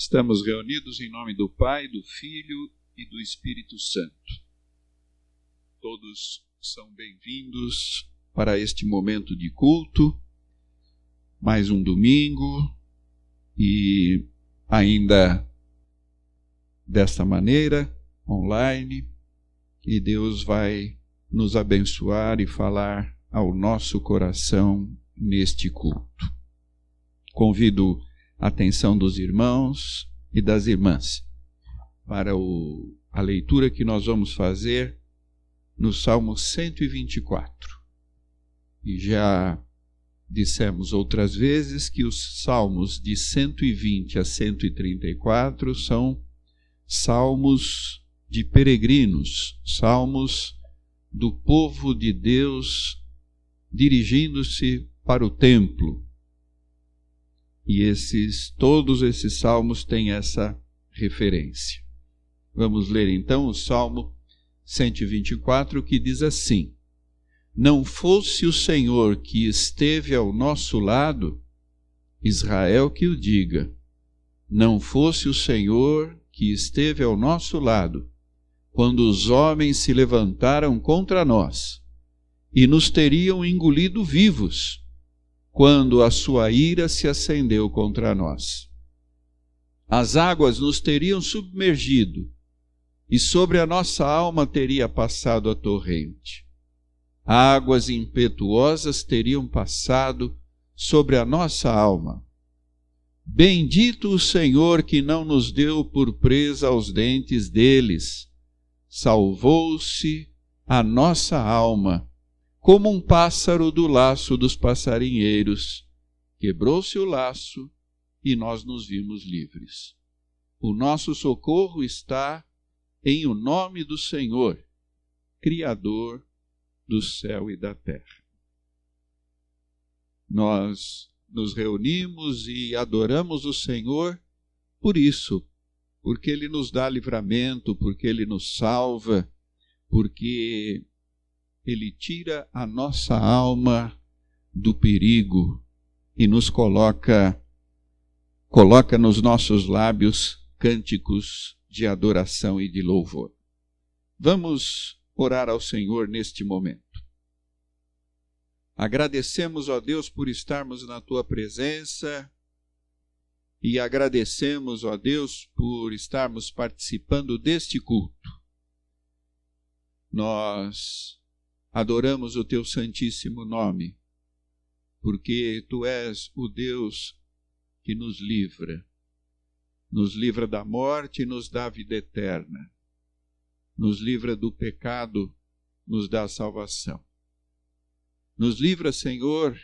Estamos reunidos em nome do Pai, do Filho e do Espírito Santo. Todos são bem-vindos para este momento de culto, mais um domingo, e ainda desta maneira, online, e Deus vai nos abençoar e falar ao nosso coração neste culto. Convido a atenção dos irmãos e das irmãs para a leitura que nós vamos fazer no Salmo 124. E já dissemos outras vezes que os salmos de 120 a 134 são salmos de peregrinos, salmos do povo de Deus dirigindo-se para o templo. E todos esses salmos têm essa referência. Vamos ler então o Salmo 124, que diz assim: Não fosse o Senhor que esteve ao nosso lado, Israel que o diga, não fosse o Senhor que esteve ao nosso lado, quando os homens se levantaram contra nós, e nos teriam engolido vivos, quando a sua ira se acendeu contra nós. As águas nos teriam submergido, e sobre a nossa alma teria passado a torrente. Águas impetuosas teriam passado sobre a nossa alma. Bendito o Senhor que não nos deu por presa aos dentes deles. Salvou-se a nossa alma, como um pássaro do laço dos passarinheiros. Quebrou-se o laço e nós nos vimos livres. O nosso socorro está em o nome do Senhor, Criador do céu e da terra. Nós nos reunimos e adoramos o Senhor por isso, porque Ele nos dá livramento, porque Ele nos salva, porque Ele tira a nossa alma do perigo e nos coloca nos nossos lábios cânticos de adoração e de louvor. Vamos orar ao Senhor neste momento. Agradecemos, ó Deus, por estarmos na Tua presença e agradecemos, ó Deus, por estarmos participando deste culto. Nós adoramos o Teu santíssimo nome, porque Tu és o Deus que nos livra da morte e nos dá a vida eterna, nos livra do pecado, nos dá a salvação. Nos livra, Senhor,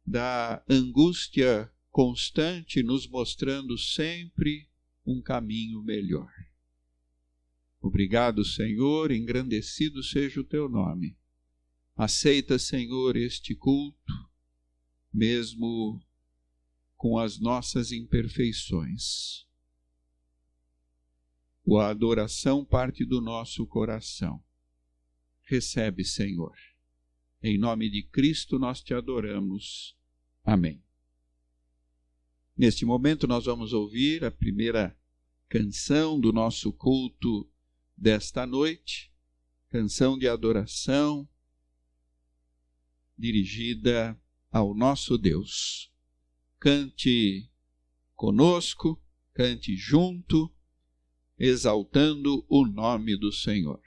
da angústia constante, nos mostrando sempre um caminho melhor. Obrigado, Senhor, engrandecido seja o Teu nome. Aceita, Senhor, este culto, mesmo com as nossas imperfeições. A adoração parte do nosso coração. Recebe, Senhor. Em nome de Cristo nós Te adoramos. Amém. Neste momento nós vamos ouvir a primeira canção do nosso culto desta noite, canção de adoração dirigida ao nosso Deus. Cante conosco, cante junto, exaltando o nome do Senhor.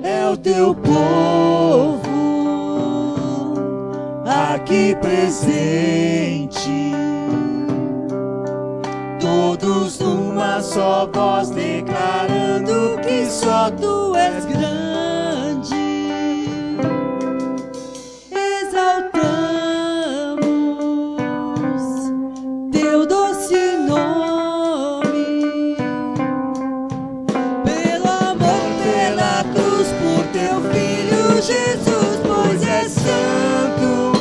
É o Teu povo aqui presente, todos numa só voz declarando que só Tu és grande. Exaltamos Teu doce nome, pelo amor, pela cruz, por Teu Filho Jesus, pois és santo.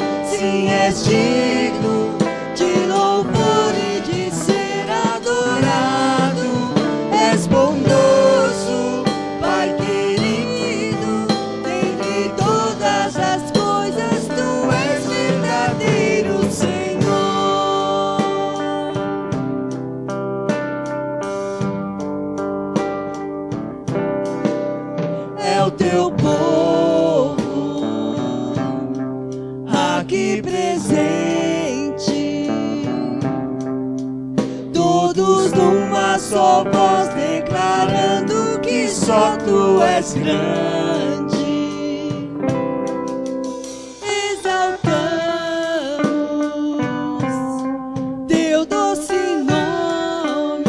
só tu és grande. Exaltamos teu doce nome,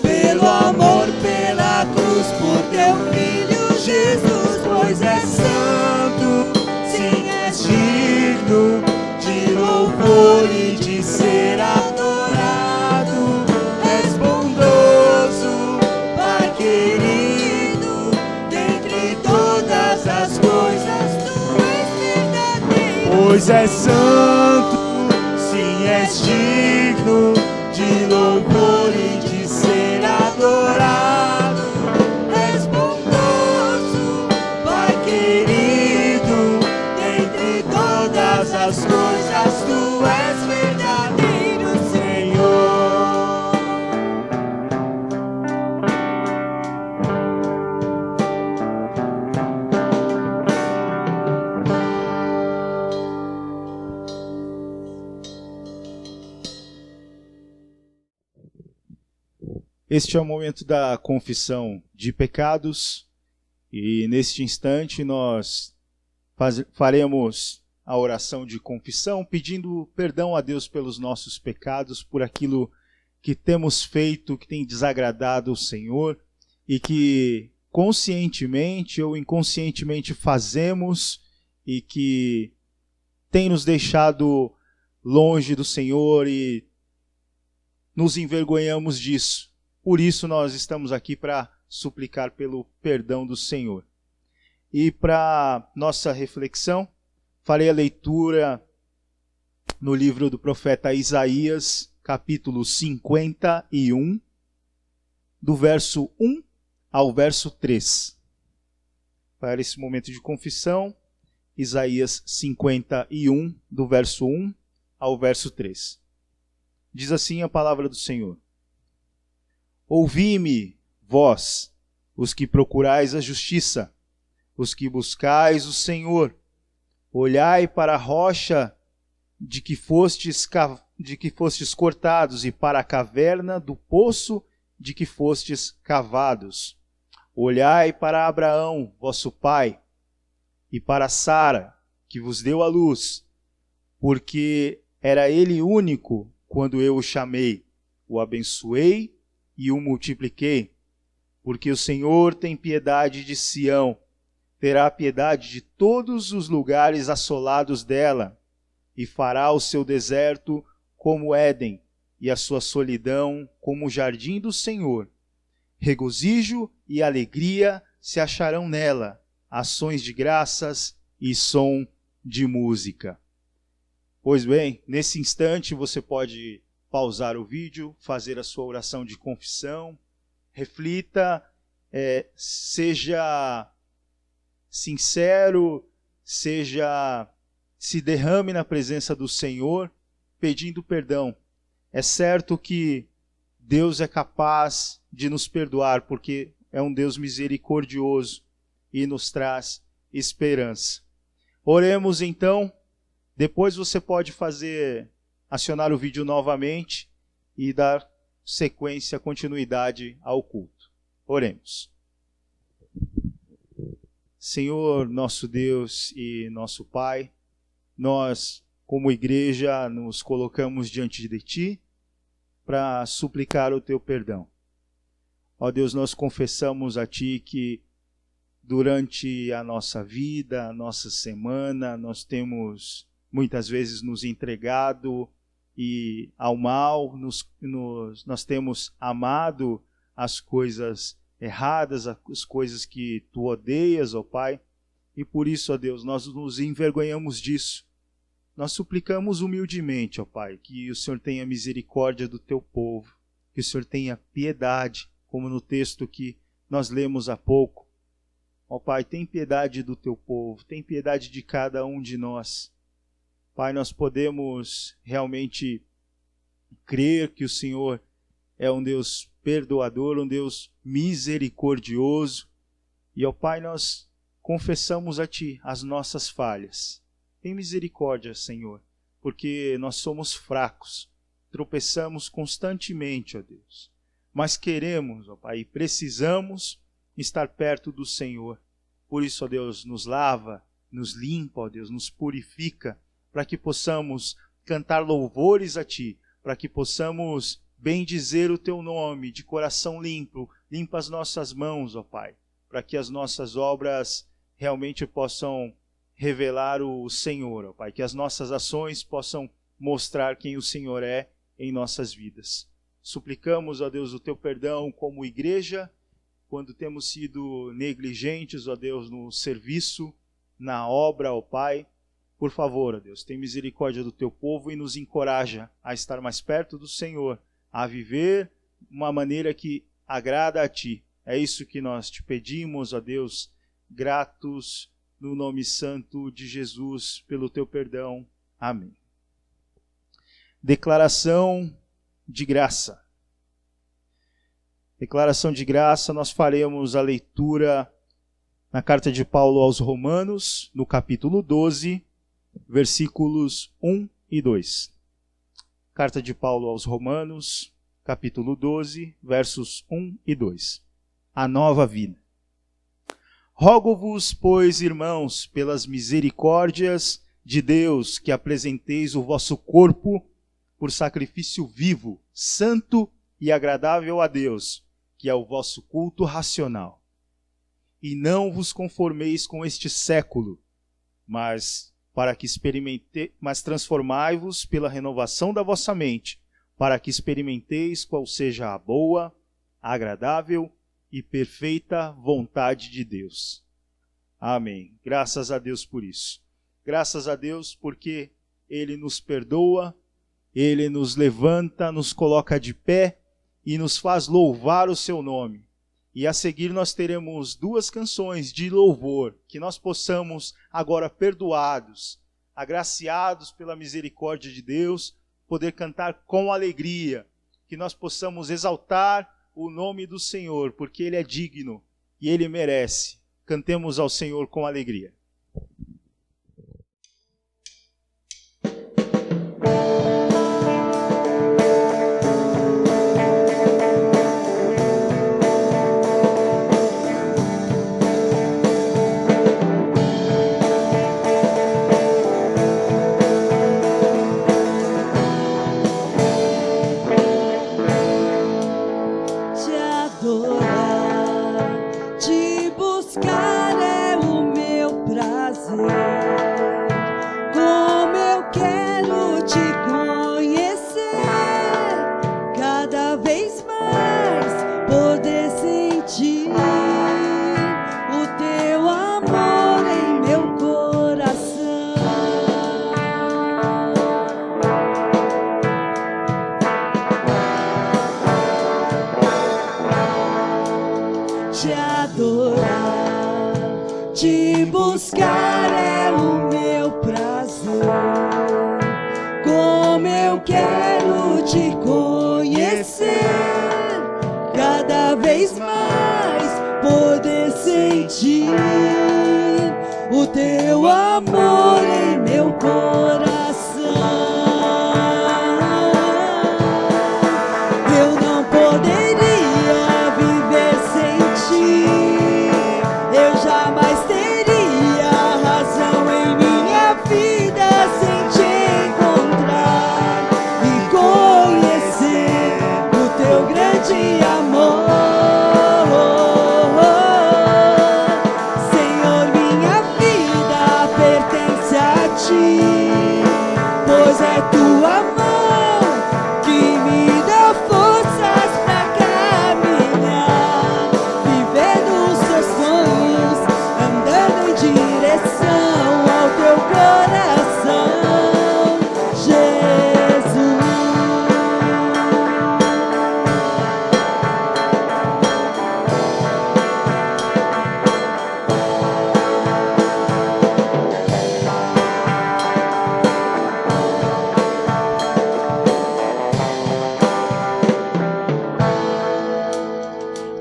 pelo amor, pela cruz, por teu filho Jesus, pois és santo, sim, és digno de louvor e de ser adorado. És bondoso, Pai querido, dentre todas as coisas tu és verdadeiro. Pois és santo, sim, és digno de louvor e de ser adorado. És bondoso, Pai querido, dentre todas as coisas tu és verdadeiro, Senhor. Este é o momento da confissão de pecados e neste instante nós faremos a oração de confissão pedindo perdão a Deus pelos nossos pecados, por aquilo que temos feito, que tem desagradado o Senhor e que conscientemente ou inconscientemente fazemos e que tem nos deixado longe do Senhor e nos envergonhamos disso. Por isso nós estamos aqui para suplicar pelo perdão do Senhor. E para nossa reflexão, farei a leitura no livro do profeta Isaías, capítulo 51, do verso 1 ao verso 3. Para esse momento de confissão, Isaías 51, do verso 1 ao verso 3. Diz assim a palavra do Senhor: Ouvi-me, vós, os que procurais a justiça, os que buscais o Senhor. Olhai para a rocha de que fostes cortados e para a caverna do poço de que fostes cavados. Olhai para Abraão, vosso pai, e para Sara, que vos deu a luz, porque era ele único quando eu o chamei, o abençoei e o multipliquei, porque o Senhor tem piedade de Sião, terá piedade de todos os lugares assolados dela, e fará o seu deserto como Éden, e a sua solidão como o jardim do Senhor. Regozijo e alegria se acharão nela, ações de graças e som de música. Pois bem, nesse instante você pode pausar o vídeo, fazer a sua oração de confissão, reflita, seja sincero, se derrame na presença do Senhor, pedindo perdão. É certo que Deus é capaz de nos perdoar, porque é um Deus misericordioso e nos traz esperança. Oremos então, depois você pode acionar o vídeo novamente e dar sequência, continuidade ao culto. Oremos. Senhor, nosso Deus e nosso Pai, nós, como igreja, nos colocamos diante de Ti para suplicar o Teu perdão. Ó Deus, nós confessamos a Ti que durante a nossa vida, a nossa semana, nós temos muitas vezes nos entregado ao mal, nós temos amado as coisas erradas, as coisas que Tu odeias, ó Pai, e por isso, ó Deus, nós nos envergonhamos disso. Nós suplicamos humildemente, ó Pai, que o Senhor tenha misericórdia do Teu povo, que o Senhor tenha piedade, como no texto que nós lemos há pouco. Ó Pai, tem piedade do Teu povo, tem piedade de cada um de nós. Pai, nós podemos realmente crer que o Senhor é um Deus perdoador, um Deus misericordioso. E, ó Pai, nós confessamos a Ti as nossas falhas. Tem misericórdia, Senhor, porque nós somos fracos, tropeçamos constantemente, ó Deus. mas queremos, ó Pai, e precisamos estar perto do Senhor. Por isso, ó Deus, nos lava, nos limpa, ó Deus, nos purifica, para que possamos cantar louvores a Ti, para que possamos bendizer o Teu nome de coração limpo. Limpa as nossas mãos, ó Pai, para que as nossas obras realmente possam revelar o Senhor, ó Pai, que as nossas ações possam mostrar quem o Senhor é em nossas vidas. Suplicamos, ó Deus, o Teu perdão como igreja, quando temos sido negligentes, ó Deus, no serviço, na obra, ó Pai. Por favor, ó Deus, tem misericórdia do Teu povo e nos encoraja a estar mais perto do Senhor, a viver uma maneira que agrada a Ti. É isso que nós Te pedimos, ó Deus, gratos no nome santo de Jesus, pelo Teu perdão. Amém. Declaração de graça. Declaração de graça, nós faremos a leitura na carta de Paulo aos Romanos, no capítulo 12, versículos 1 e 2. Carta de Paulo aos Romanos, capítulo 12, versos 1 e 2. A nova vida. Rogo-vos, pois, irmãos, pelas misericórdias de Deus, que apresenteis o vosso corpo por sacrifício vivo, santo e agradável a Deus, que é o vosso culto racional. E não vos conformeis com este século, mas transformai-vos pela renovação da vossa mente, para que experimenteis qual seja a boa, agradável e perfeita vontade de Deus. Amém. Graças a Deus por isso. Graças a Deus porque Ele nos perdoa, Ele nos levanta, nos coloca de pé e nos faz louvar o Seu nome. E a seguir nós teremos 2 canções de louvor, que nós possamos, agora perdoados, agraciados pela misericórdia de Deus, poder cantar com alegria, que nós possamos exaltar o nome do Senhor, porque Ele é digno e Ele merece. Cantemos ao Senhor com alegria. Te buscar é o meu prazer, como eu quero te conhecer, cada vez mais poder sentir o teu amor em meu coração. Eu não poderia viver sem ti, eu jamais teria razão em minha vida sem te encontrar e conhecer o teu grande amor. Senhor, minha vida pertence a ti, pois é tua mão que me dá forças pra caminhar, vivendo os teus sonhos, andando em direção ao teu coração, Jesus.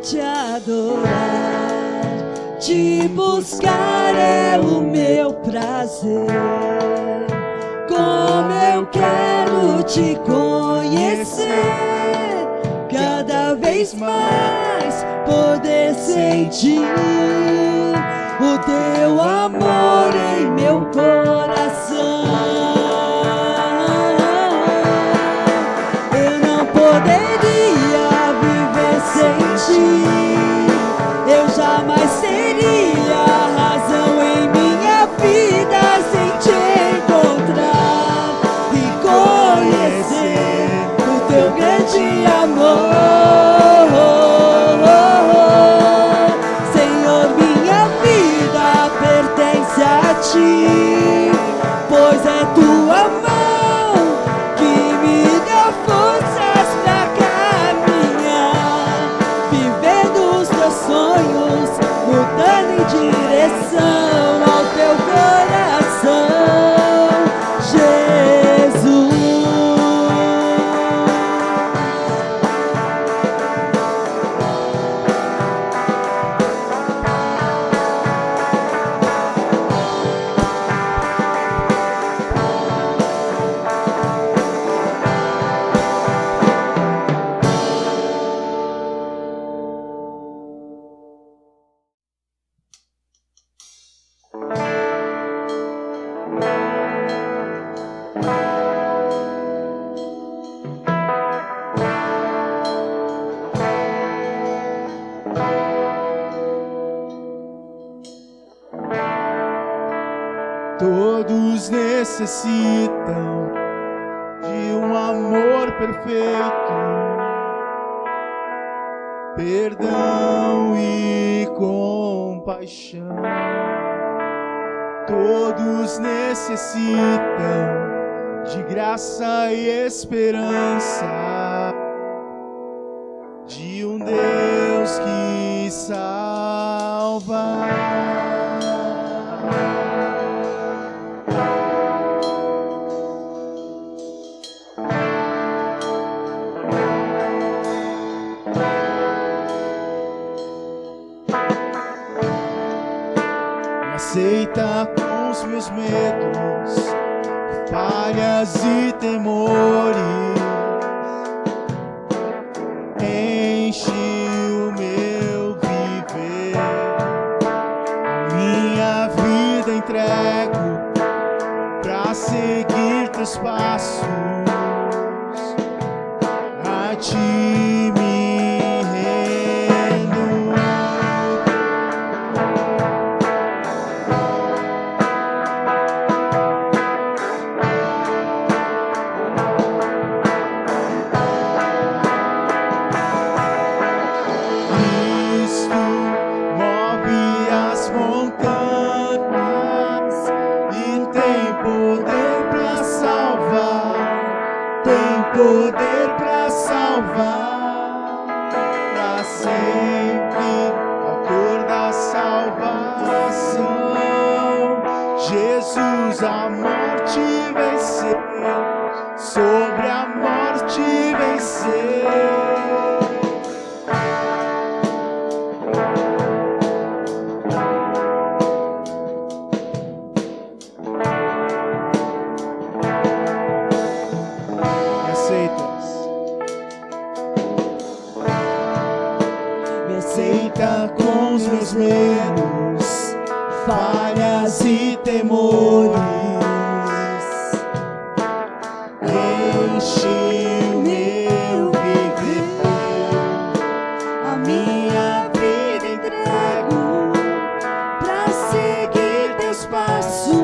Te adorar, te buscar é o meu prazer, como eu quero te conhecer, cada vez vez mais poder sentir o teu amor em meu coração. Eu não poderia viver sem ti, eu jamais teria razão em minha vida sem te encontrar e conhecer o teu grande amor. Senhor, minha vida pertence a ti, pois é tua mão que me dá forças pra caminhar, vivendo os teus sonhos, mudando em direção ao teu coração, Jesus. Todos necessitam de um amor perfeito, perdão e compaixão. Todos necessitam de graça e esperança, de um Deus que salva. Aceita com os meus medos, falhas e temores, enche o meu viver, minha vida entrego pra seguir teus passos, a ti me rendo. Poder pra salvar, pra sempre, autor da salvação. Jesus a morte venceu, sobre a morte venceu. Aceita com os meus medos, falhas e temores, enche o meu viver, a minha vida entrego pra seguir teus passos,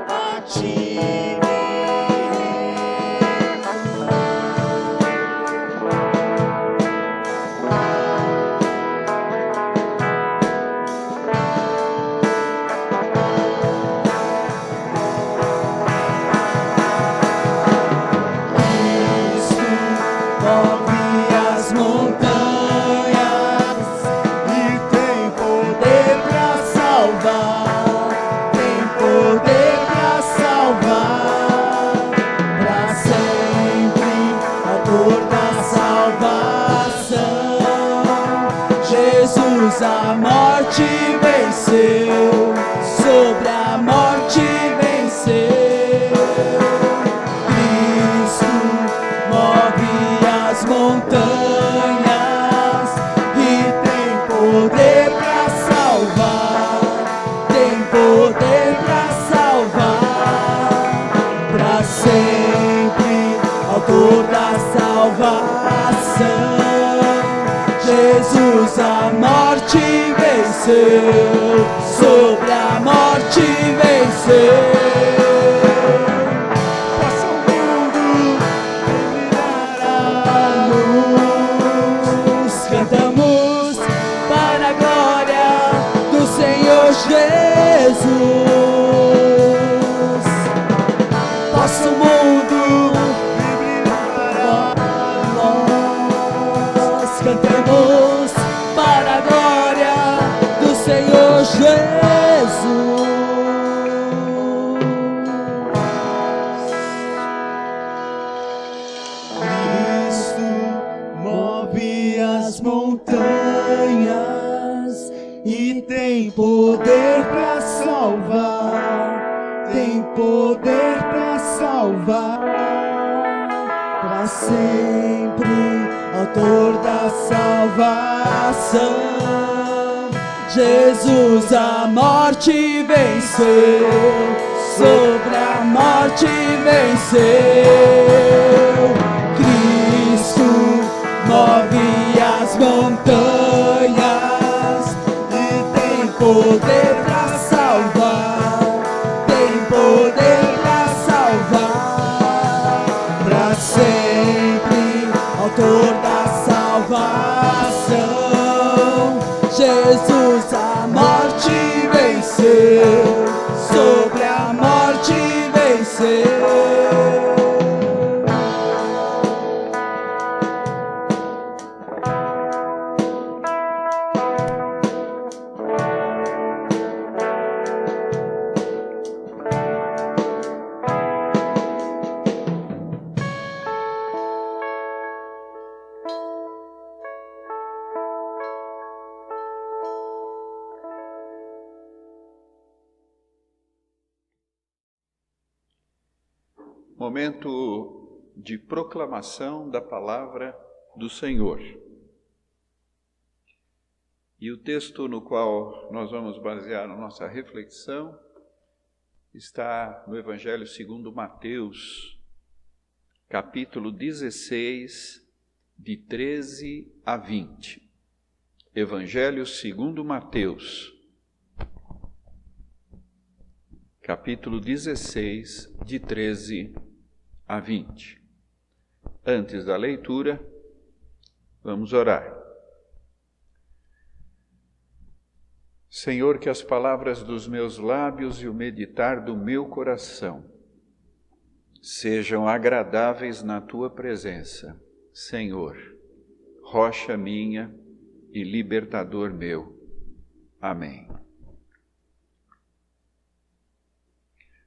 a ti. A morte venceu, sobre a morte venceu. Cristo move as montanhas. Jesus a morte venceu, sobre a morte venceu. Passa o mundo, brilhará a luz. Cantamos para a glória do Senhor Jesus. Passa o mundo, brilhará a luz. Cantamos para a glória do Senhor Jesus. Cristo move as montanhas e tem poder para salvar, tem poder para salvar, para sempre, autor da salvação. Jesus a morte venceu, sobre a morte venceu. Cristo move as montanhas e tem poder para salvar, tem poder para salvar, para sempre, autor da salvação. Jesus a morte venceu, sobre a morte venceu. Momento de proclamação da palavra do Senhor. E o texto no qual nós vamos basear a nossa reflexão está no Evangelho segundo Mateus, capítulo 16, de 13 a 20. Evangelho segundo Mateus, capítulo 16, de 13 a 20. Antes da leitura, vamos orar. Senhor, que as palavras dos meus lábios e o meditar do meu coração sejam agradáveis na tua presença, Senhor, rocha minha e libertador meu. Amém.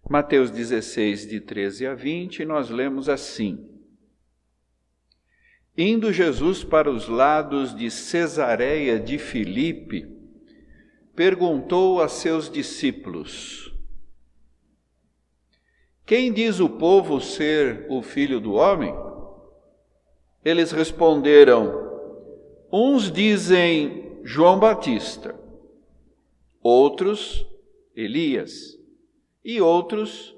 Mateus 16, de 13 a 20, nós lemos assim: Indo Jesus para os lados de Cesareia de Filipe, perguntou a seus discípulos: Quem diz o povo ser o Filho do Homem? Eles responderam: Uns dizem João Batista, outros Elias, e outros,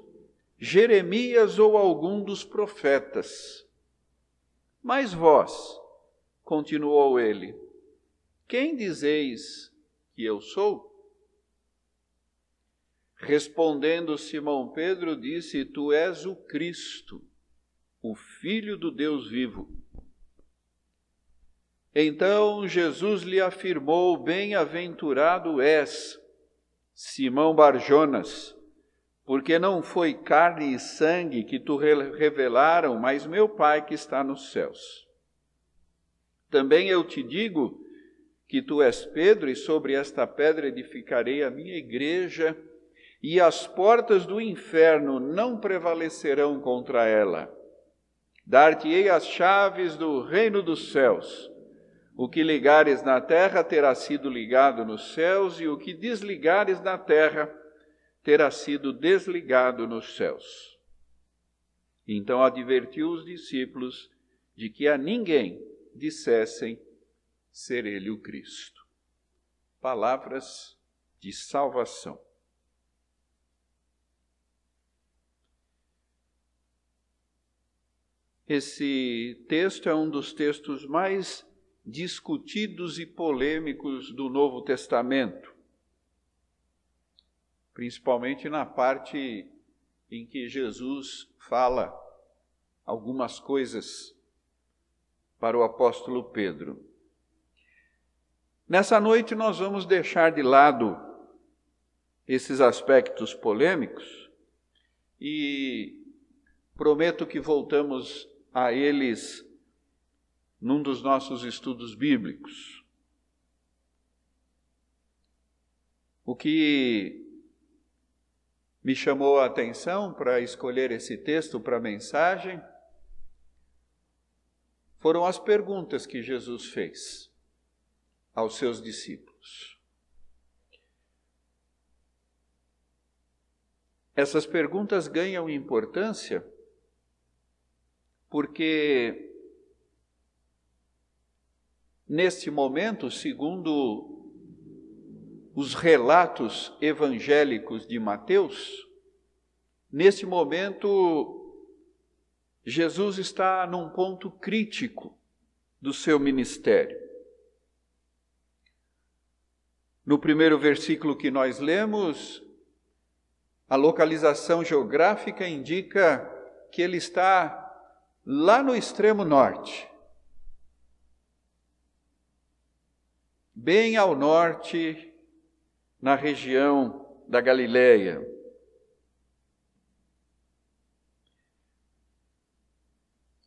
Jeremias ou algum dos profetas. Mas vós, continuou ele, quem dizeis que eu sou? Respondendo Simão Pedro, disse: Tu és o Cristo, o Filho do Deus vivo. Então Jesus lhe afirmou: Bem-aventurado és, Simão Barjonas, porque não foi carne e sangue que tu revelaram, mas meu Pai que está nos céus. Também eu te digo que tu és Pedro, e sobre esta pedra edificarei a minha igreja, e as portas do inferno não prevalecerão contra ela. Dar-te-ei as chaves do reino dos céus. O que ligares na terra terá sido ligado nos céus, e o que desligares na terra terá sido desligado nos céus. Então advertiu os discípulos de que a ninguém dissessem ser ele o Cristo. Palavras de salvação. Esse texto é um dos textos mais discutidos e polêmicos do Novo Testamento, principalmente na parte em que Jesus fala algumas coisas para o apóstolo Pedro. Nessa noite nós vamos deixar de lado esses aspectos polêmicos e prometo que voltamos a eles num dos nossos estudos bíblicos. O que me chamou a atenção para escolher esse texto para a mensagem foram as perguntas que Jesus fez aos seus discípulos. Essas perguntas ganham importância porque, neste momento, segundo os relatos evangélicos de Mateus, nesse momento, Jesus está num ponto crítico do seu ministério. No primeiro versículo que nós lemos, a localização geográfica indica que ele está lá no extremo norte, bem ao norte, na região da Galileia.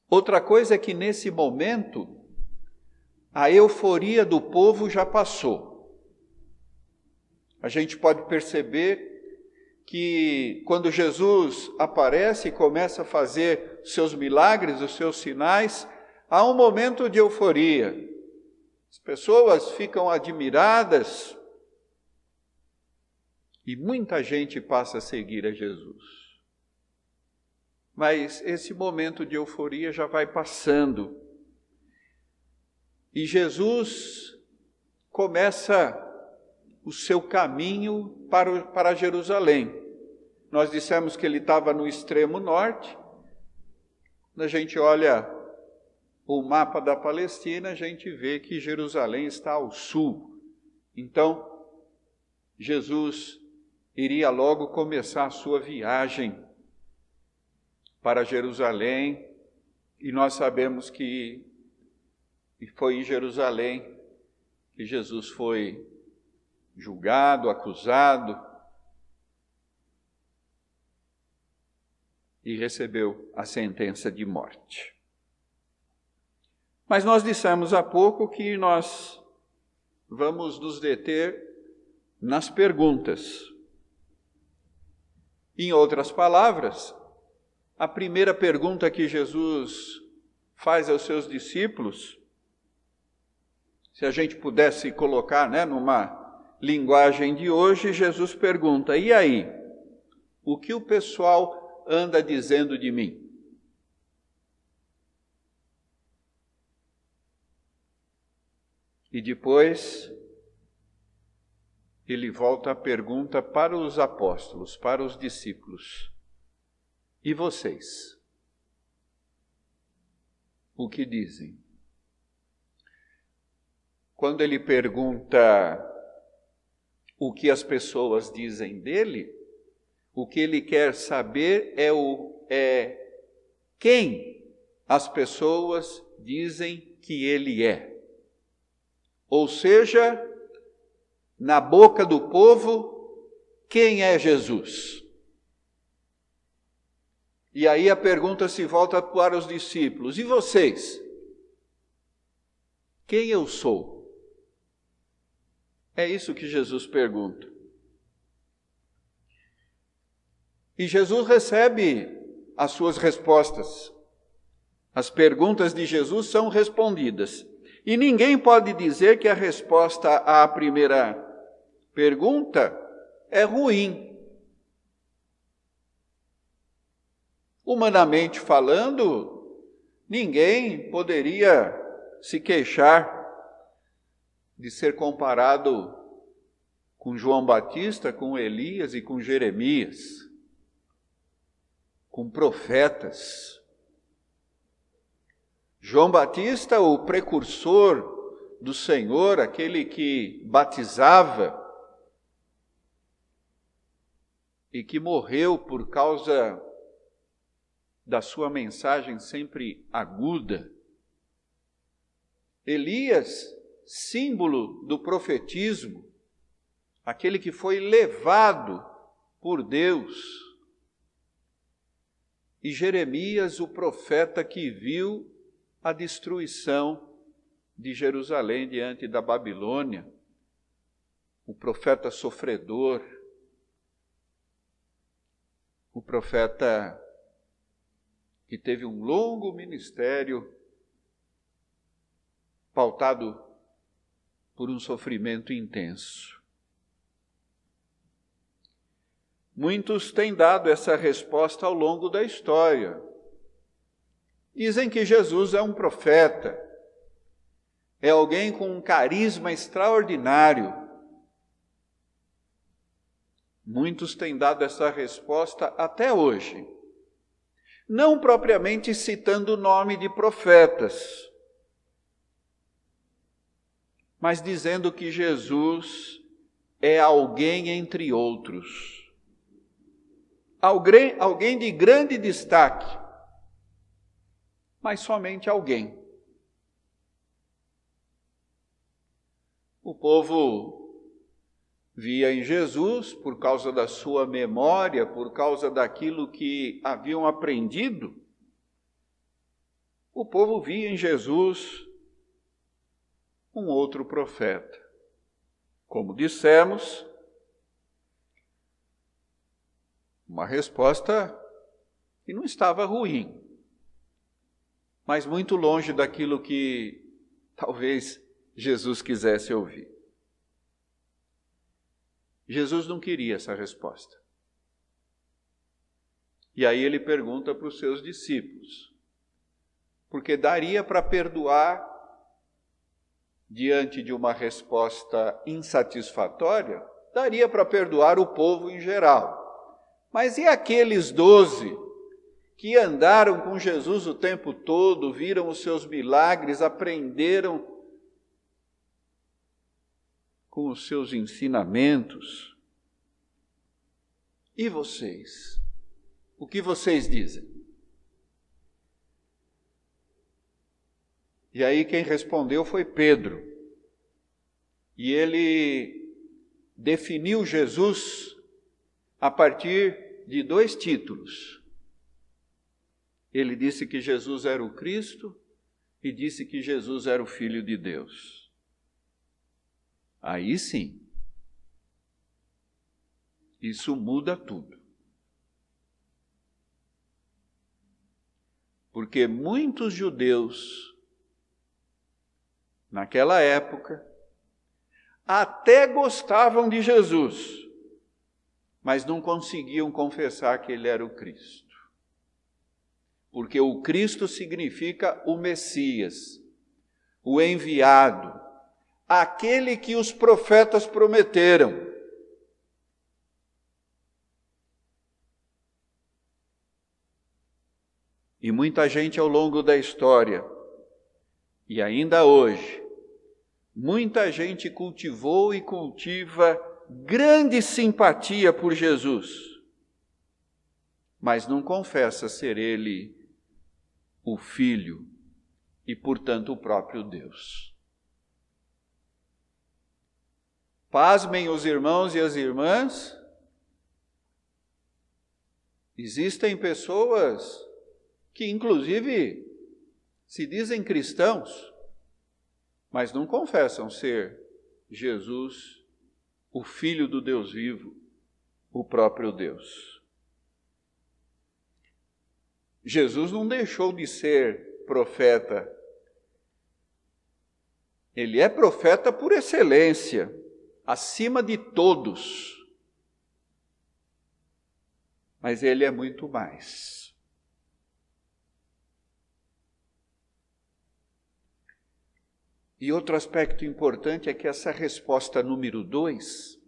Outra coisa é que nesse momento, a euforia do povo já passou. A gente pode perceber que quando Jesus aparece e começa a fazer seus milagres, os seus sinais, há um momento de euforia. As pessoas ficam admiradas e muita gente passa a seguir a Jesus. Mas esse momento de euforia já vai passando. E Jesus começa o seu caminho para Jerusalém. Nós dissemos que ele estava no extremo norte. Quando a gente olha o mapa da Palestina, a gente vê que Jerusalém está ao sul. Então, Jesus iria logo começar a sua viagem para Jerusalém, e nós sabemos que foi em Jerusalém que Jesus foi julgado, acusado e recebeu a sentença de morte. Mas nós dissemos há pouco que nós vamos nos deter nas perguntas. Em outras palavras, a primeira pergunta que Jesus faz aos seus discípulos, se a gente pudesse colocar, numa linguagem de hoje, Jesus pergunta: e aí? O que o pessoal anda dizendo de mim? E depois ele volta a pergunta para os apóstolos, para os discípulos: e vocês? O que dizem? Quando ele pergunta o que as pessoas dizem dele, o que ele quer saber é quem as pessoas dizem que ele é. Ou seja, na boca do povo, quem é Jesus? E aí a pergunta se volta para os discípulos: e vocês? Quem eu sou? É isso que Jesus pergunta. E Jesus recebe as suas respostas. As perguntas de Jesus são respondidas. E ninguém pode dizer que a resposta à primeira pergunta é ruim. Humanamente falando, ninguém poderia se queixar de ser comparado com João Batista, com Elias e com Jeremias, com profetas. João Batista, o precursor do Senhor, aquele que batizava e que morreu por causa da sua mensagem sempre aguda. Elias, símbolo do profetismo, aquele que foi levado por Deus. E Jeremias, o profeta que viu a destruição de Jerusalém diante da Babilônia, o profeta sofredor, o profeta que teve um longo ministério pautado por um sofrimento intenso. Muitos têm dado essa resposta ao longo da história. Dizem que Jesus é um profeta, é alguém com um carisma extraordinário. Muitos têm dado essa resposta até hoje, não propriamente citando o nome de profetas, mas dizendo que Jesus é alguém entre outros. Alguém de grande destaque, mas somente alguém. O povo via em Jesus, por causa da sua memória, por causa daquilo que haviam aprendido, o povo via em Jesus um outro profeta. Como dissemos, uma resposta que não estava ruim, mas muito longe daquilo que talvez Jesus quisesse ouvir. Jesus não queria essa resposta. E aí ele pergunta para os seus discípulos, porque daria para perdoar diante de uma resposta insatisfatória, daria para perdoar o povo em geral. Mas e aqueles 12 que andaram com Jesus o tempo todo, viram os seus milagres, aprenderam com os seus ensinamentos? E vocês? O que vocês dizem? E aí quem respondeu foi Pedro. E ele definiu Jesus a partir de 2 títulos. Ele disse que Jesus era o Cristo e disse que Jesus era o Filho de Deus. Aí sim, isso muda tudo. Porque muitos judeus, naquela época, até gostavam de Jesus, mas não conseguiam confessar que ele era o Cristo. Porque o Cristo significa o Messias, o enviado, aquele que os profetas prometeram. E muita gente ao longo da história, e ainda hoje, muita gente cultivou e cultiva grande simpatia por Jesus, mas não confessa ser ele o Filho e, portanto, o próprio Deus. Pasmem os irmãos e as irmãs, existem pessoas que, inclusive, se dizem cristãos, mas não confessam ser Jesus o Filho do Deus vivo, o próprio Deus. Jesus não deixou de ser profeta. Ele é profeta por excelência, acima de todos. Mas ele é muito mais. E outro aspecto importante é que essa resposta número 2,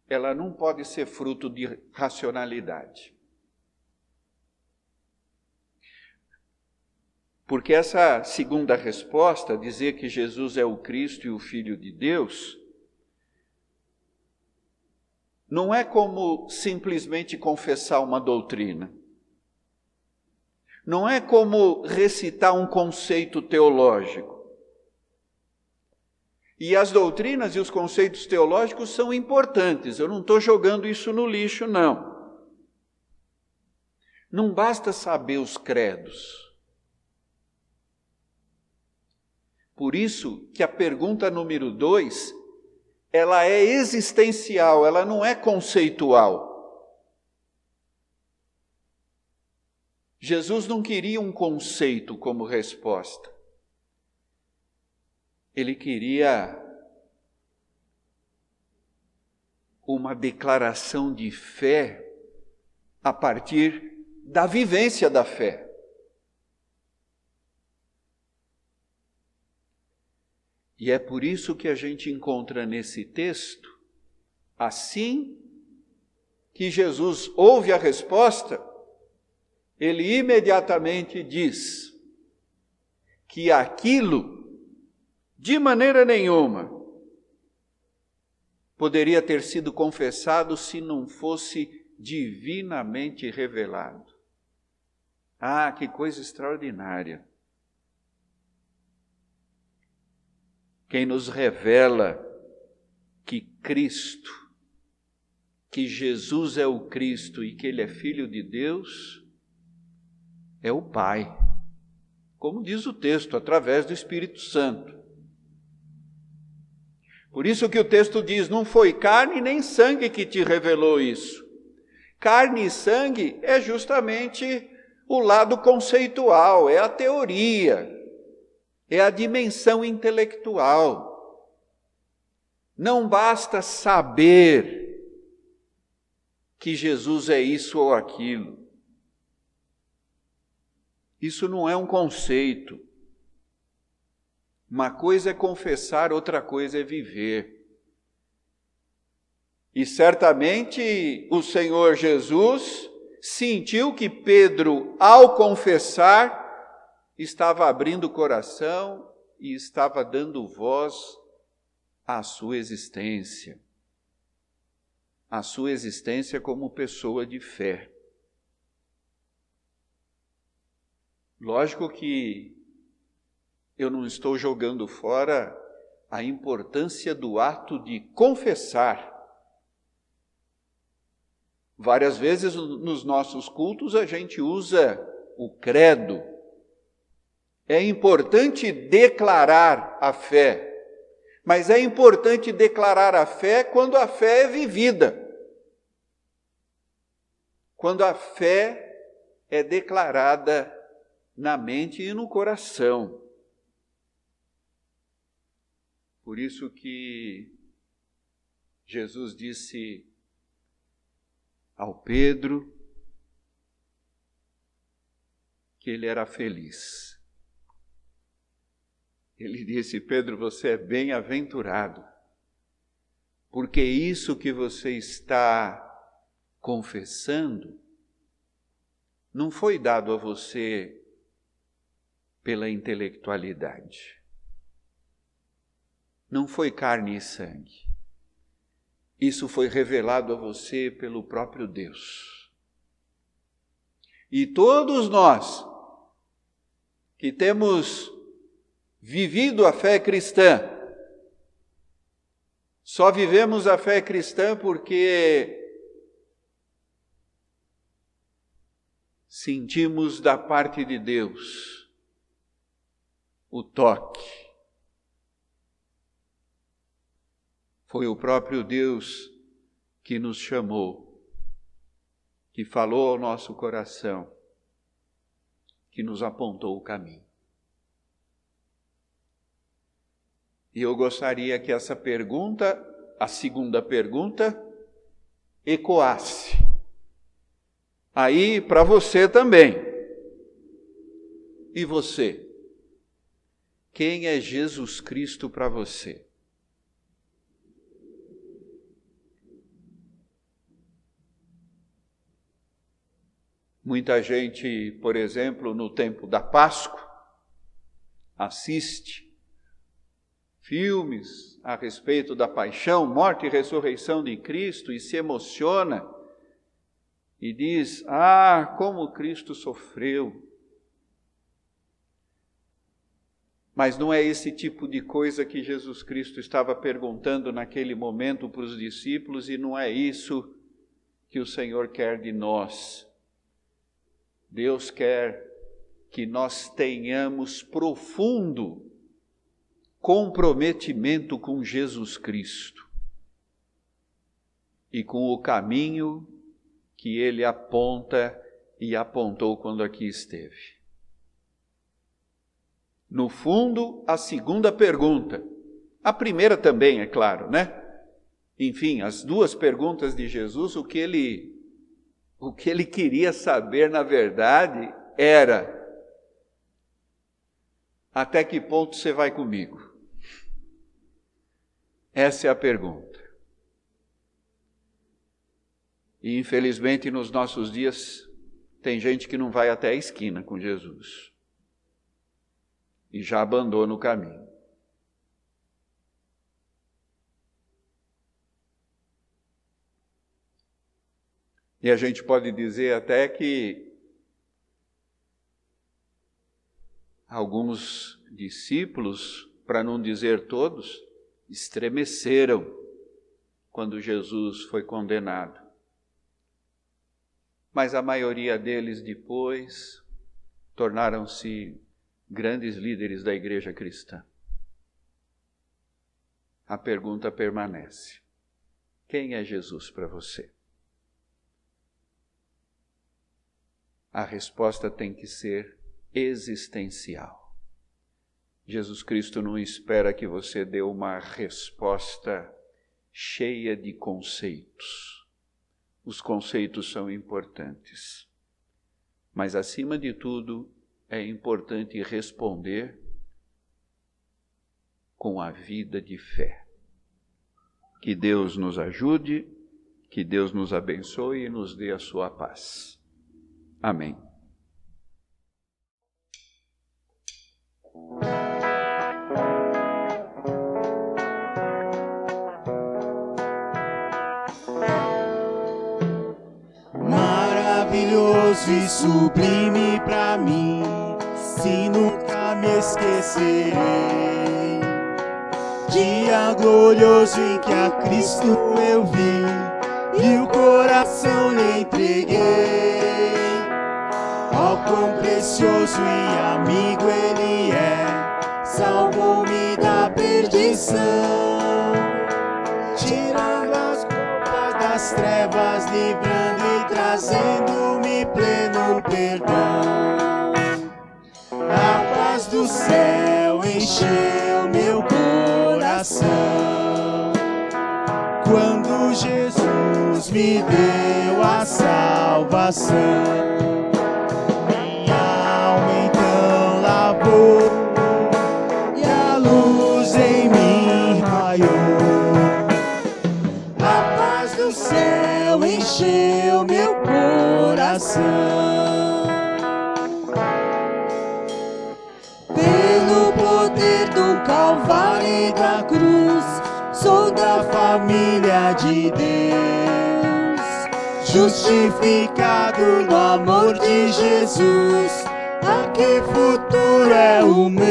ela não pode ser fruto de racionalidade. Porque essa segunda resposta, dizer que Jesus é o Cristo e o Filho de Deus, não é como simplesmente confessar uma doutrina. Não é como recitar um conceito teológico. E as doutrinas e os conceitos teológicos são importantes. Eu não estou jogando isso no lixo, não. Não basta saber os credos. Por isso que a pergunta número 2, ela é existencial, ela não é conceitual. Jesus não queria um conceito como resposta. Ele queria uma declaração de fé a partir da vivência da fé. E é por isso que a gente encontra nesse texto, assim que Jesus ouve a resposta, ele imediatamente diz que aquilo, de maneira nenhuma, poderia ter sido confessado se não fosse divinamente revelado. Ah, que coisa extraordinária! Quem nos revela que Cristo, que Jesus é o Cristo e que Ele é Filho de Deus, é o Pai, como diz o texto, através do Espírito Santo. Por isso que o texto diz, não foi carne nem sangue que te revelou isso. Carne e sangue é justamente o lado conceitual, é a teoria, é a dimensão intelectual. Não basta saber que Jesus é isso ou aquilo. Isso não é um conceito. Uma coisa é confessar, outra coisa é viver. E certamente o Senhor Jesus sentiu que Pedro, ao confessar, estava abrindo o coração e estava dando voz à sua existência. A sua existência como pessoa de fé. Lógico que eu não estou jogando fora a importância do ato de confessar. Várias vezes nos nossos cultos a gente usa o credo. É importante declarar a fé, mas é importante declarar a fé quando a fé é vivida. Quando a fé é declarada na mente e no coração. Por isso que Jesus disse ao Pedro que ele era feliz. Ele disse, Pedro, você é bem-aventurado, porque isso que você está confessando não foi dado a você pela intelectualidade. Não foi carne e sangue. Isso foi revelado a você pelo próprio Deus. E todos nós que temos vivido a fé cristã, só vivemos a fé cristã porque sentimos da parte de Deus o toque. Foi o próprio Deus que nos chamou, que falou ao nosso coração, que nos apontou o caminho. E eu gostaria que essa pergunta, a segunda pergunta, ecoasse. Aí para você também. E você? Quem é Jesus Cristo para você? Muita gente, por exemplo, no tempo da Páscoa, assiste filmes a respeito da paixão, morte e ressurreição de Cristo e se emociona e diz: ah, como Cristo sofreu. Mas não é esse tipo de coisa que Jesus Cristo estava perguntando naquele momento para os discípulos, e não é isso que o Senhor quer de nós. Deus quer que nós tenhamos profundo comprometimento com Jesus Cristo e com o caminho que Ele aponta e apontou quando aqui esteve. No fundo, a segunda pergunta. A primeira também, é claro, né? Enfim, as duas perguntas de Jesus, o que ele queria saber, na verdade, era: até que ponto você vai comigo? Essa é a pergunta. E, infelizmente, nos nossos dias, tem gente que não vai até a esquina com Jesus e já abandona o caminho. E a gente pode dizer até que alguns discípulos, para não dizer todos, estremeceram quando Jesus foi condenado. Mas a maioria deles depois tornaram-se grandes líderes da igreja cristã. A pergunta permanece: quem é Jesus para você? A resposta tem que ser existencial. Jesus Cristo não espera que você dê uma resposta cheia de conceitos. Os conceitos são importantes, mas acima de tudo é importante responder com a vida de fé. Que Deus nos ajude, que Deus nos abençoe e nos dê a sua paz. Amém. Maravilhoso e sublime pra mim, se nunca me esquecerei. Dia glorioso em que a Cristo eu vi e o coração lhe entreguei. Ó, quão precioso e amigo Ele é, salvou-me da perdição, tirando as culpas das trevas, livrando e trazendo-me pleno perdão. A paz do céu encheu meu coração, quando Jesus me deu a salvação. E a luz em mim raiou. A paz do céu encheu meu coração. Pelo poder do Calvário e da cruz, sou da família de Deus, justificado no amor de Jesus. A que futuro é o meu?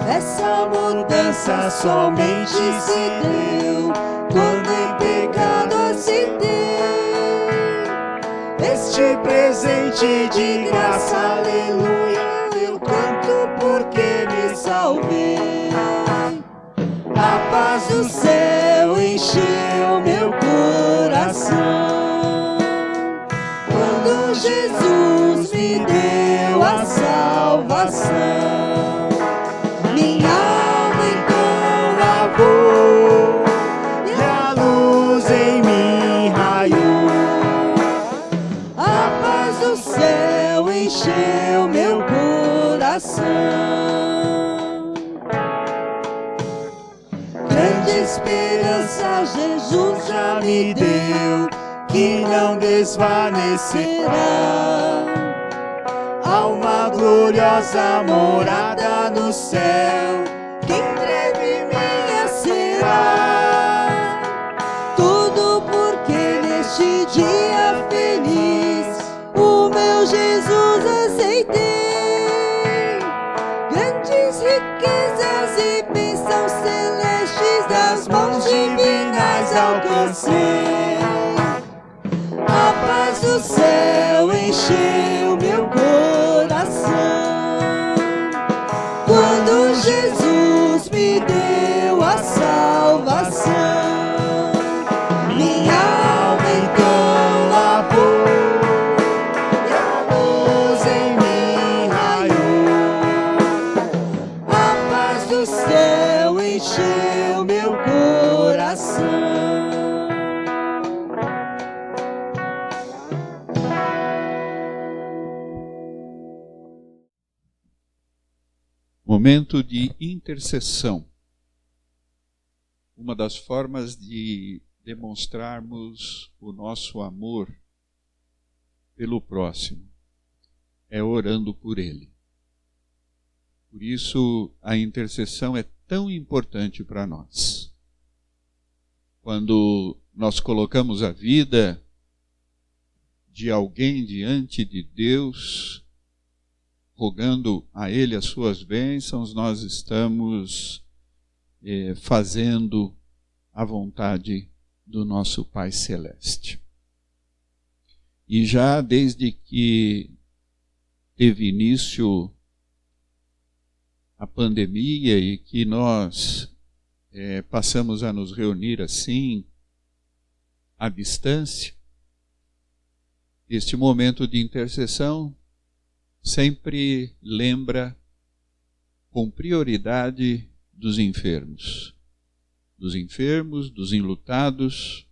Essa mudança somente se deu quando em pecado acertei. Este presente de graça, aleluia, eu canto porque me salvei. A paz do céu encheu meu coração, quando Jesus me deu a salvação. Minha alma então lavou e a luz em mim raiou. A paz do céu encheu meu coração. Grande esperança Jesus já me deu, que não desvanecerá. há uma gloriosa morada no céu, que em breve minha será. Tudo porque neste dia feliz o meu Jesus aceitei. Grandes riquezas e bênçãos celestes das mãos divinas alcancei. A paz do céu encheu meu coração quando Jesus me deu a salvação. Minha alma então lavou e a luz em mim raiou. A paz do céu encheu meu coração. Momento de intercessão. Uma das formas de demonstrarmos o nosso amor pelo próximo é orando por ele. Por isso, a intercessão é tão importante para nós. Quando nós colocamos a vida de alguém diante de Deus, rogando a Ele as suas bênçãos, nós estamos fazendo a vontade do nosso Pai Celeste. E já desde que teve início a pandemia e que nós passamos a nos reunir assim, à distância, este momento de intercessão sempre lembra com prioridade dos enfermos, dos enlutados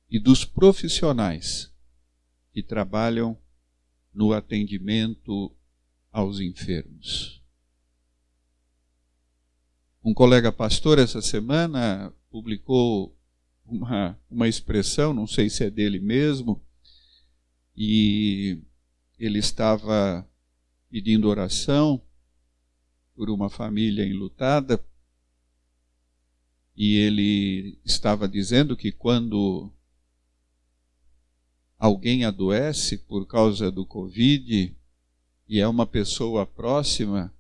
e dos profissionais que trabalham no atendimento aos enfermos. Um colega pastor essa semana publicou uma expressão, não sei se é dele mesmo, e ele estava pedindo oração por uma família enlutada, e ele estava dizendo que quando alguém adoece por causa do Covid e é uma pessoa próxima,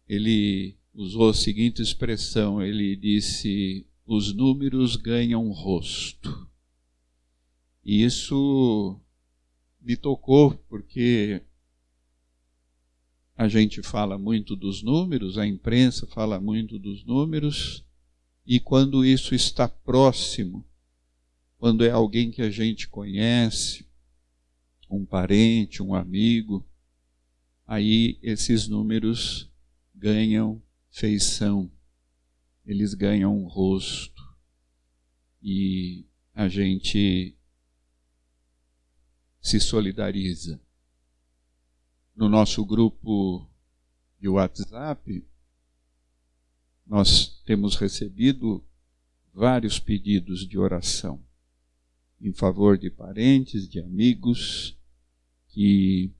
ele usou a seguinte expressão, ele disse: os números ganham rosto. E isso me tocou, porque a gente fala muito dos números, a imprensa fala muito dos números, e quando isso está próximo, quando é alguém que a gente conhece, um parente, um amigo, aí esses números ganham feição, eles ganham um rosto, e a gente se solidariza. No nosso grupo de WhatsApp, nós temos recebido vários pedidos de oração em favor de parentes, de amigos que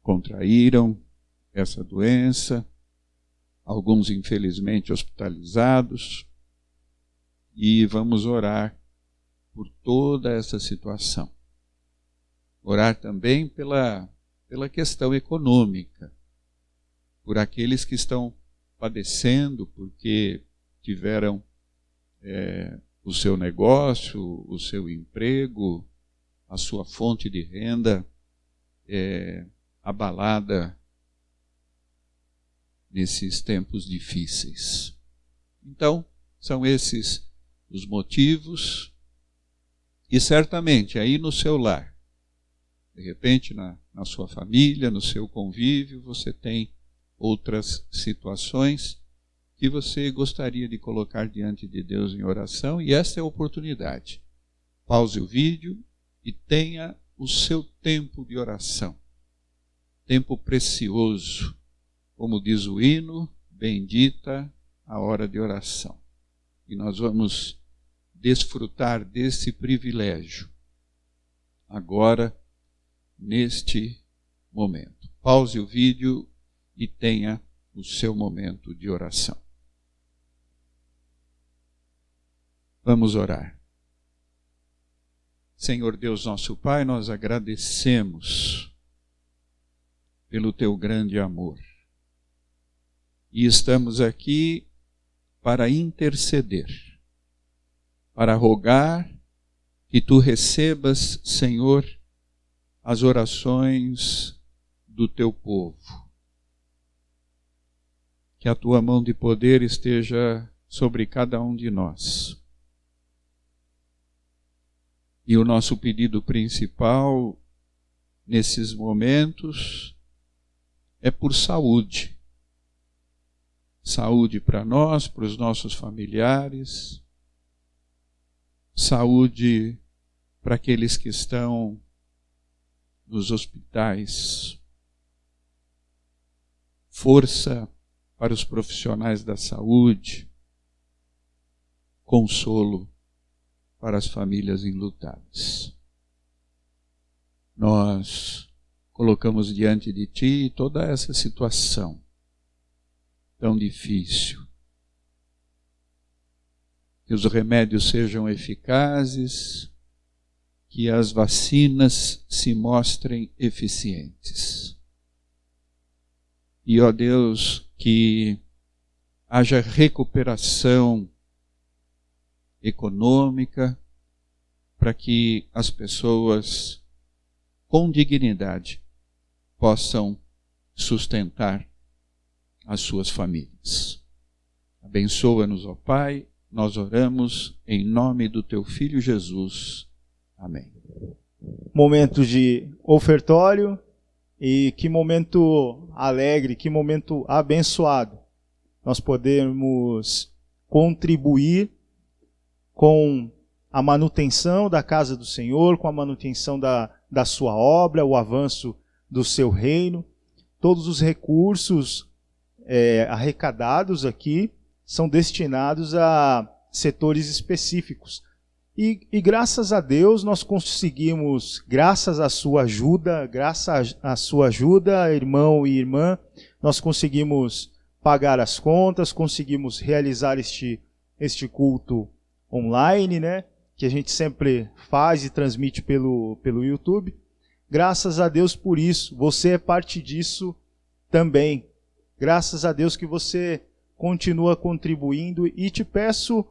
contraíram essa doença, alguns infelizmente hospitalizados, e vamos orar por toda essa situação. Orar também pela questão econômica, por aqueles que estão padecendo porque tiveram o seu negócio, o seu emprego, a sua fonte de renda abalada nesses tempos difíceis. Então, são esses os motivos, e certamente aí no seu lar, de repente na sua família, no seu convívio, você tem outras situações que você gostaria de colocar diante de Deus em oração, e essa é a oportunidade. Pause o vídeo e tenha o seu tempo de oração. Tempo precioso, como diz o hino, bendita a hora de oração. E nós vamos desfrutar desse privilégio agora, neste momento. Pause o vídeo e tenha o seu momento de oração. Vamos orar. Senhor Deus, nosso Pai, nós agradecemos pelo teu grande amor. E estamos aqui para interceder, para rogar que tu recebas, Senhor, as orações do teu povo. Que a tua mão de poder esteja sobre cada um de nós. E o nosso pedido principal nesses momentos é por saúde. Saúde para nós, para os nossos familiares. Saúde para aqueles que estão nos hospitais. Força para os profissionais da saúde. Consolo para as famílias enlutadas. Nós colocamos diante de ti toda essa situação tão difícil. Que os remédios sejam eficazes, que as vacinas se mostrem eficientes. E, ó Deus, que haja recuperação econômica para que as pessoas com dignidade possam sustentar as suas famílias. Abençoa-nos, ó Pai, nós oramos em nome do teu Filho Jesus. Amém. Momento de ofertório, e que momento alegre, que momento abençoado. Nós podemos contribuir com a manutenção da casa do Senhor, com a manutenção da sua obra, o avanço do seu reino. Todos os recursos arrecadados aqui são destinados a setores específicos. E graças a Deus nós conseguimos, graças à sua ajuda, irmão e irmã, nós conseguimos pagar as contas, conseguimos realizar este culto online, né, que a gente sempre faz e transmite pelo YouTube. Graças a Deus por isso, você é parte disso também. Graças a Deus que você continua contribuindo, e te peço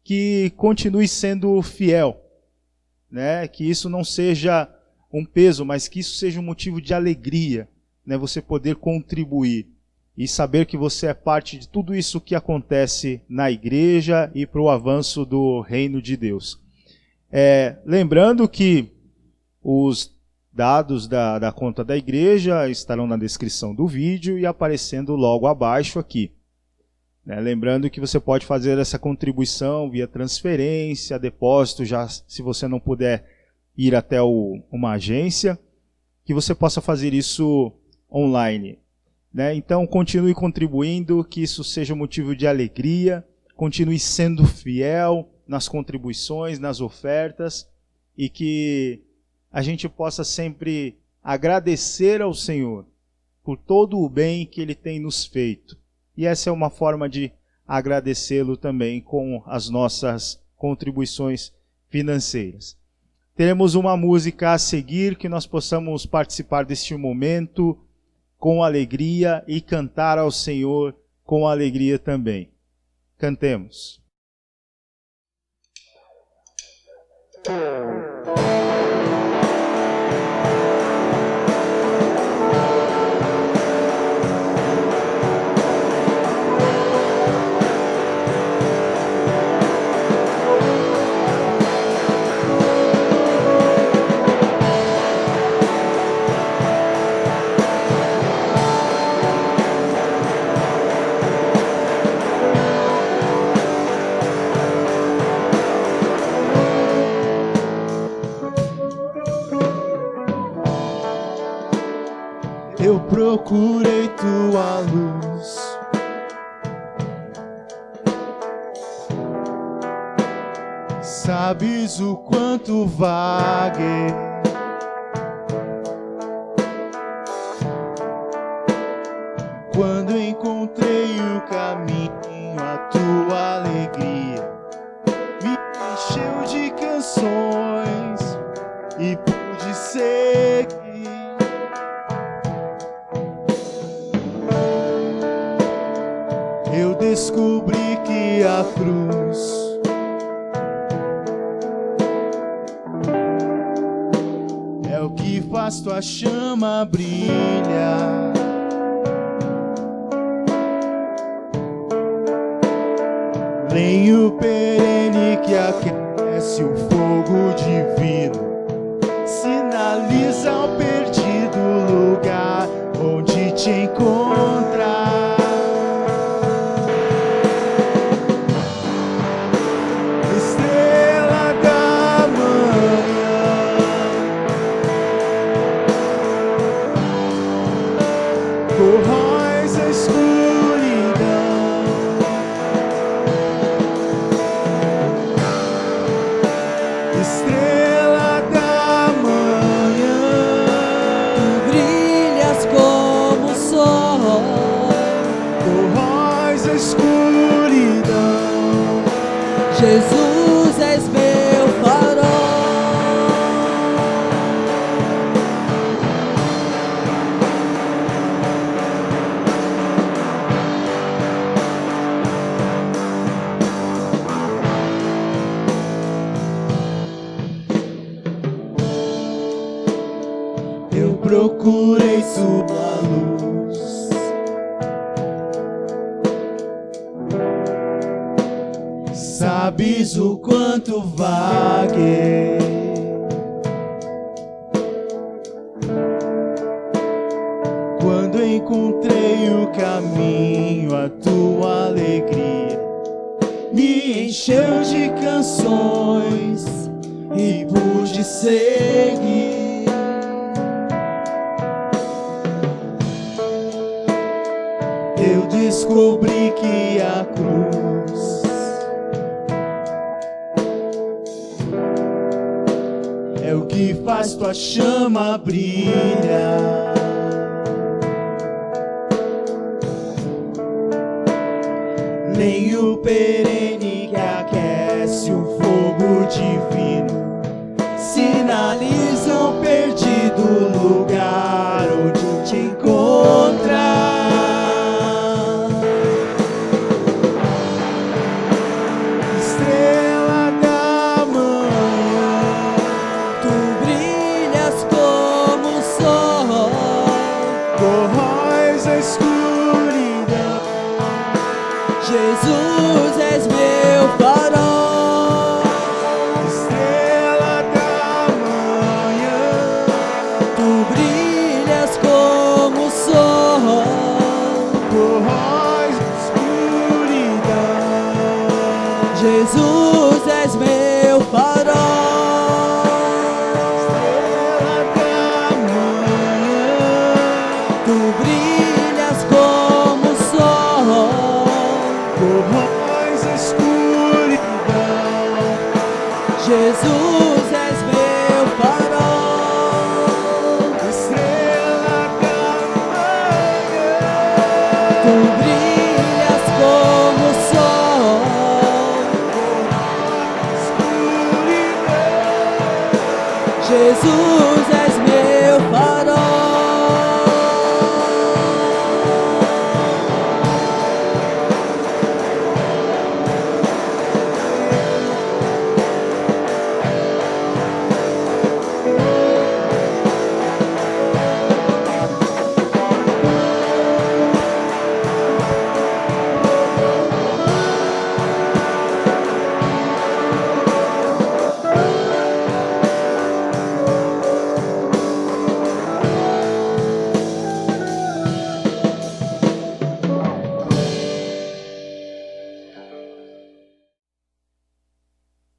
que continue sendo fiel, né? Que isso não seja um peso, mas que isso seja um motivo de alegria, né? Você poder contribuir e saber que você é parte de tudo isso que acontece na igreja e para o avanço do reino de Deus. Lembrando que os dados da conta da igreja estarão na descrição do vídeo e aparecendo logo abaixo aqui. Lembrando que você pode fazer essa contribuição via transferência, depósito, já se você não puder ir até uma agência, que você possa fazer isso online. Então, continue contribuindo, que isso seja motivo de alegria, continue sendo fiel nas contribuições, nas ofertas, e que a gente possa sempre agradecer ao Senhor por todo o bem que Ele tem nos feito. E essa é uma forma de agradecê-lo também com as nossas contribuições financeiras. Teremos uma música a seguir, que nós possamos participar deste momento com alegria e cantar ao Senhor com alegria também. Cantemos. Eu procurei tua luz, sabes o quanto vaguei, a cruz. É o que faz tua chama brilhar. Lenho perene que aquece o fogo divino, sinaliza ao perdido lugar onde te encontrar. Estrela da manhã, corróis a escuridão. Estrela da manhã, Tu brilhas como o sol, corróis a escuridão. Jesus és meu farol. Eu procurei sua luz, sabes o quanto vaguei. Quando encontrei o caminho, a tua alegria me encheu de canções e pude seguir. Eu descobri que a cruz é o que faz tua chama brilhar. Lenho perene que aquece o fogo divino, sinaliza ao perdido lugar onde te encontrar. Estrela da manhã, Tu brilhas como o sol, corróis a escuridão. Jesus és meu farol. Estrela da manhã, Tu brilhas como o sol, corróis a escuridão. Jesus és meu farol. Estrela da manhã, Tu brilhas como o sol, corróis a escuridão. Jesus és meu farol. Estrela da manhã, Tu brilhas como o sol, escuridão. Jesus és meu farol.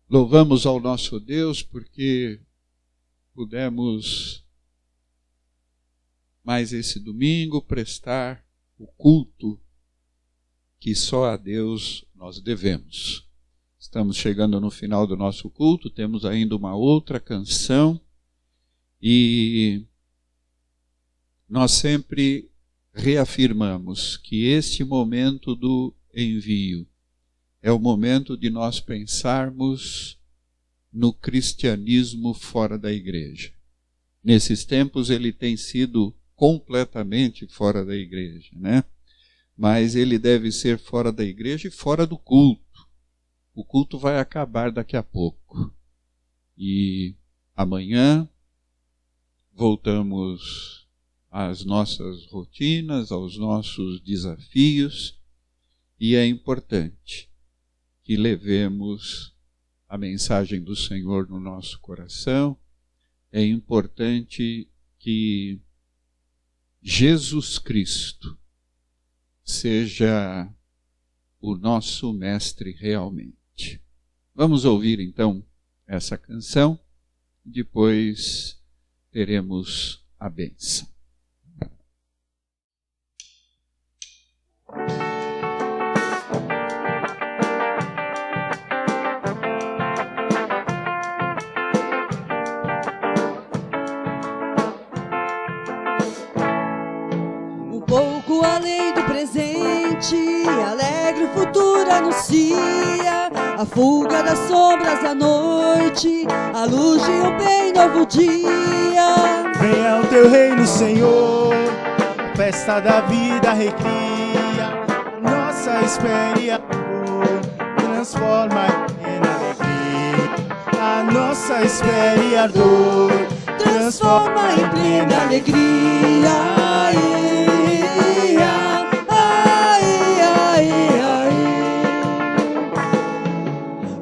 Louvamos ao nosso Deus porque pudemos, mais esse domingo, prestar o culto que só a Deus nós devemos. Estamos chegando no final do nosso culto, temos ainda uma outra canção e nós sempre reafirmamos que este momento do envio é o momento de nós pensarmos no cristianismo fora da igreja. Nesses tempos ele tem sido completamente fora da igreja, né? Mas ele deve ser fora da igreja e fora do culto. o culto vai acabar daqui a pouco. E amanhã voltamos às nossas rotinas, aos nossos desafios, e é importante que levemos a mensagem do Senhor no nosso coração. É importante que Jesus Cristo seja o nosso mestre realmente. Vamos ouvir então essa canção, depois teremos a bênção. Pouco além do presente, alegre futuro anuncia a fuga das sombras da noite, a luz de um bem novo dia. Venha o teu reino, Senhor, a festa da vida recria, nossa espera e a dor transforma em alegria. A nossa espera e ardor transforma em plena alegria.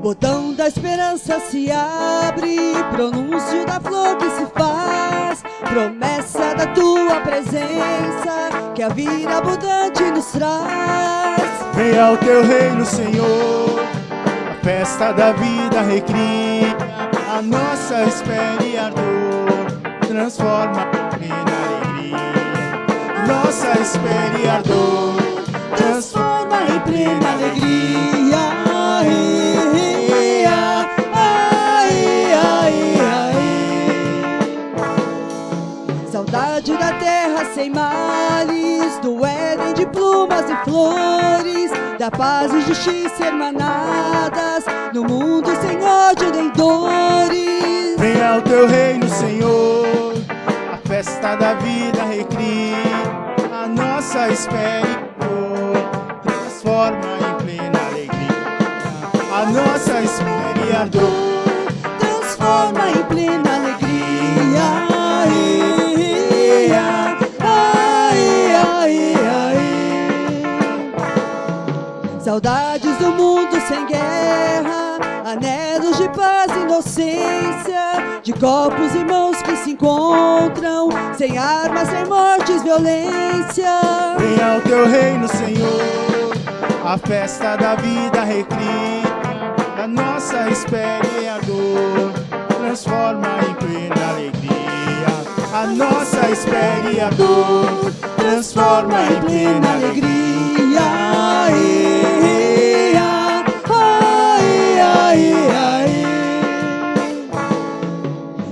Botão da esperança se abre, pronúncio da flor que se faz, promessa da tua presença, que a vida abundante nos traz. Venha o teu reino, Senhor, a festa da vida recria, a nossa espera e ardor transforma em plena alegria. Nossa espera e ardor transforma em plena alegria. Saudade da terra sem males, do Éden de plumas e flores, da paz e justiça hermanadas, no mundo sem ódio nem dores. Venha o teu reino, Senhor, a festa da vida recria, a nossa espera e dor transforma em plena alegria. A nossa espera e ardor transforma em plena alegria. Saudades do mundo sem guerra, anelos de paz e inocência, de corpos e mãos que se encontram, sem armas, sem mortes, violência. Venha o teu reino, Senhor, a festa da vida recria, a nossa espera e a dor transforma em plena alegria. A nossa espera e a dor transforma em plena alegria.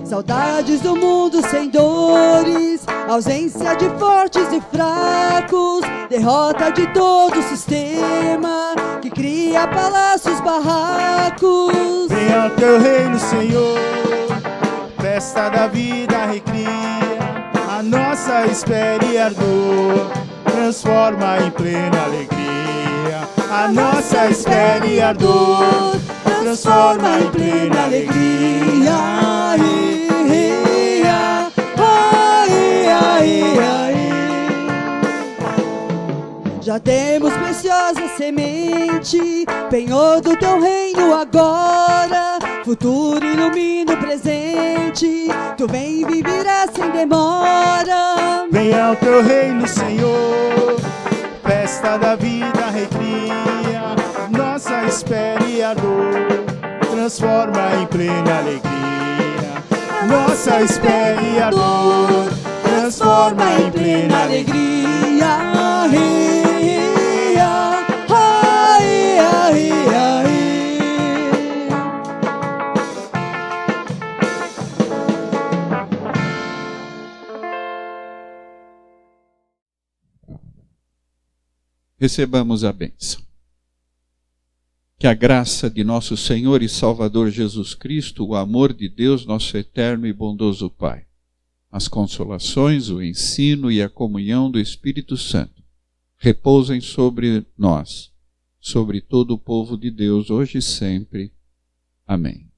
Saudades do mundo sem dores, ausência de fortes e fracos, derrota de todo o sistema que cria palácios, barracos. Venha o teu reino, Senhor, festa da vida recria, a nossa espera e ardor transforma em plena alegria. A nossa espera e ardor transforma em plena alegria. Já temos preciosa semente, penhor do teu reino agora, futuro ilumina o presente, tu vem e viverás sem demora. Venha o teu reino, Senhor, festa da vida recria, nossa espera e ardor transforma em plena alegria. Nossa espera e ardor transforma em plena alegria. Recebamos a bênção. Que a graça de nosso Senhor e Salvador Jesus Cristo, o amor de Deus, nosso eterno e bondoso Pai, as consolações, o ensino e a comunhão do Espírito Santo repousem sobre nós, sobre todo o povo de Deus, hoje e sempre. Amém.